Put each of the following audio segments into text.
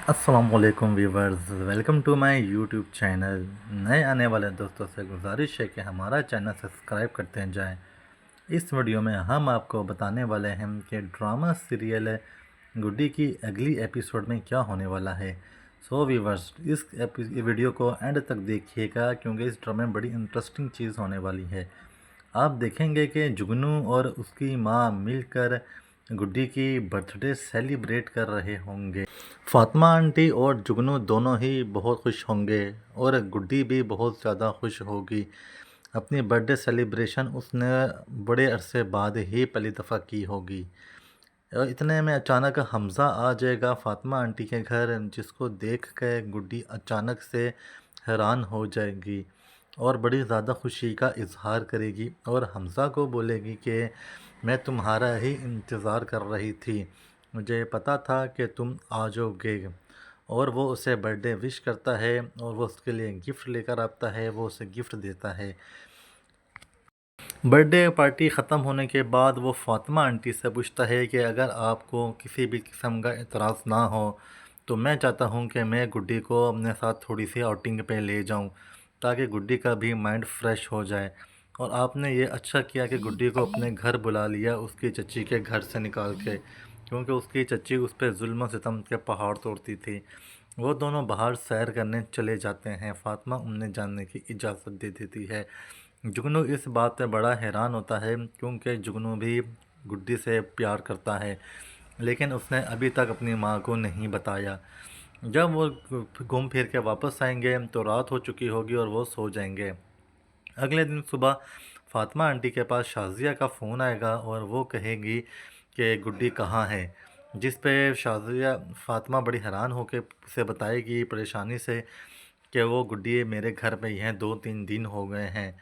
अस्सलाम वालेकुम viewers, welcome to my YouTube channel. नए आने वाले दोस्तों से गुजारिश है कि हमारा चैनल सब्सक्राइब करते जाएं। इस वीडियो में हम आपको बताने वाले हैं कि ड्रामा सीरियल गुड्डी की अगली एपिसोड में क्या होने वाला है। सो व्यूवर्स, इस वीडियो को एंड तक देखिएगा क्योंकि इस ड्रामे में बड़ी इंटरेस्टिंग चीज़ होने वाली है। आप देखेंगे कि जुगनू और उसकी माँ मिलकर गुड्डी की बर्थडे सेलिब्रेट कर रहे होंगे। फातिमा आंटी और जुगनू दोनों ही बहुत खुश होंगे और गुड्डी भी बहुत ज़्यादा खुश होगी। अपनी बर्थडे सेलिब्रेशन उसने बड़े अरसे बाद ही पहली दफ़ा की होगी। और इतने में अचानक हमज़ा आ जाएगा फातिमा आंटी के घर, जिसको देख कर गुड्डी अचानक से हैरान हो जाएगी और बड़ी ज़्यादा खुशी का इजहार करेगी और हमज़ा को बोलेगी कि मैं तुम्हारा ही इंतज़ार कर रही थी, मुझे पता था कि तुम आ जाओगे। और वो उसे बर्थडे विश करता है और वो उसके लिए गिफ्ट लेकर आता है, वो उसे गिफ्ट देता है। बर्थडे पार्टी ख़त्म होने के बाद वो फातिमा आंटी से पूछता है कि अगर आपको किसी भी किस्म का एतराज़ ना हो तो मैं चाहता हूँ कि मैं गुड्डी को अपने साथ थोड़ी सी आउटिंग पे ले जाऊँ ताकि गुड्डी का भी माइंड फ्रेश हो जाए। और आपने ये अच्छा किया कि गुड्डी को अपने घर बुला लिया, उसकी चच्ची के घर से निकाल के, क्योंकि उसकी चच्ची उस पर जुल्म सितम के पहाड़ तोड़ती थी। वो दोनों बाहर सैर करने चले जाते हैं। फातिमा उन्हें जानने की इजाज़त दे देती है। जुगनू इस बात पे बड़ा हैरान होता है क्योंकि जुगनू भी गुड्डी से प्यार करता है, लेकिन उसने अभी तक अपनी माँ को नहीं बताया। जब वो घूम फिर के वापस आएंगे तो रात हो चुकी होगी और वो सो जाएंगे। अगले दिन सुबह फातिमा आंटी के पास शाज़िया का फ़ोन आएगा और वो कहेगी कि गुड्डी कहाँ है, जिस पे शाज़िया फातिमा बड़ी हैरान होकर उसे बताएगी परेशानी से कि वो गुड्डी मेरे घर पे ही हैं, 2-3 दिन हो गए हैं।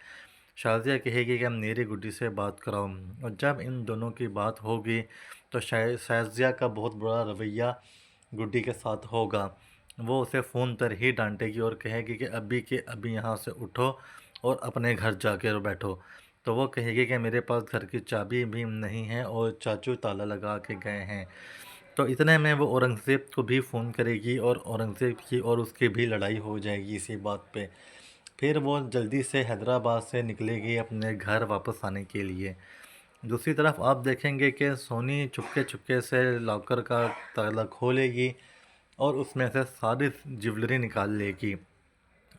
शाज़िया कहेगी कि मेरी गुड्डी से बात कराओ। और जब इन दोनों की बात होगी तो शाज़िया का बहुत बड़ा रवैया गुड्डी के साथ होगा। वो उसे फ़ोन पर ही डांटेगी और कहेगी कि अभी के अभी यहाँ से उठो और अपने घर जाकर बैठो। तो वो कहेगी कि मेरे पास घर की चाबी भी नहीं है और चाचू ताला लगा के गए हैं। तो इतने में वो औरंगज़ेब को भी फ़ोन करेगी और औरंगज़ेब की और उसकी भी लड़ाई हो जाएगी इसी बात पे। फिर वो जल्दी से हैदराबाद से निकलेगी अपने घर वापस आने के लिए। दूसरी तरफ आप देखेंगे कि सोनी चुपके चुपके से लॉकर का ताला खोलेगी और उसमें से सारी ज्वेलरी निकाल लेगी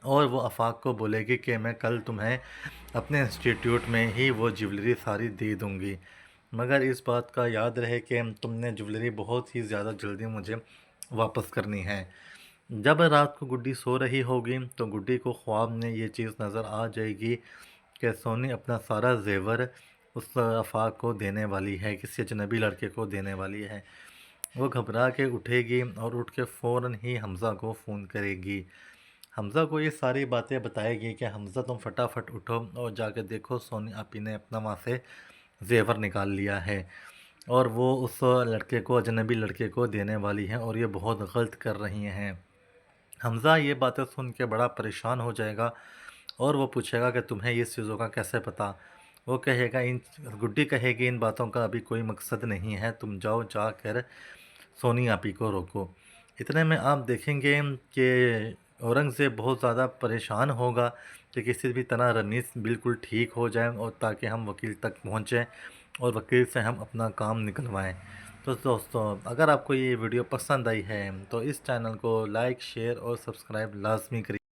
और वो आफाक को बोलेगी कि मैं कल तुम्हें अपने इंस्टीट्यूट में ही वो ज्वेलरी सारी दे दूँगी, मगर इस बात का याद रहे कि तुमने ज्वेलरी बहुत ही ज़्यादा जल्दी मुझे वापस करनी है। जब रात को गुड्डी सो रही होगी तो गुड्डी को ख्वाब में ये चीज़ नज़र आ जाएगी कि सोनी अपना सारा जेवर उस आफाक को देने वाली है, किसी अजनबी लड़के को देने वाली है। वो घबरा के उठेगी और उठ के फ़ौरन ही हमज़ा को फ़ोन करेगी। हमज़ा को ये सारी बातें बताएगी कि हमज़ा तुम फटाफट उठो और जाके देखो सोनी आपी ने अपना वहाँ से जेवर निकाल लिया है और वो उस लड़के को, अजनबी लड़के को देने वाली हैं और ये बहुत गलत कर रही हैं। हमज़ा ये बातें सुन के बड़ा परेशान हो जाएगा और वो पूछेगा कि तुम्हें ये चीज़ों का कैसे पता। वो कहेगा इन गुड्डी कहेगी इन बातों का अभी कोई मकसद नहीं है, तुम जाओ जाकर सोनी आपी को रोको। इतने में आप देखेंगे कि औरंगज़ेब बहुत ज़्यादा परेशान होगा कि किसी भी तरह रनीस बिल्कुल ठीक हो जाए और ताकि हम वकील तक पहुँचें और वकील से हम अपना काम निकलवाएं। तो दोस्तों, अगर आपको ये वीडियो पसंद आई है तो इस चैनल को लाइक, शेयर और सब्सक्राइब लाजमी करिए।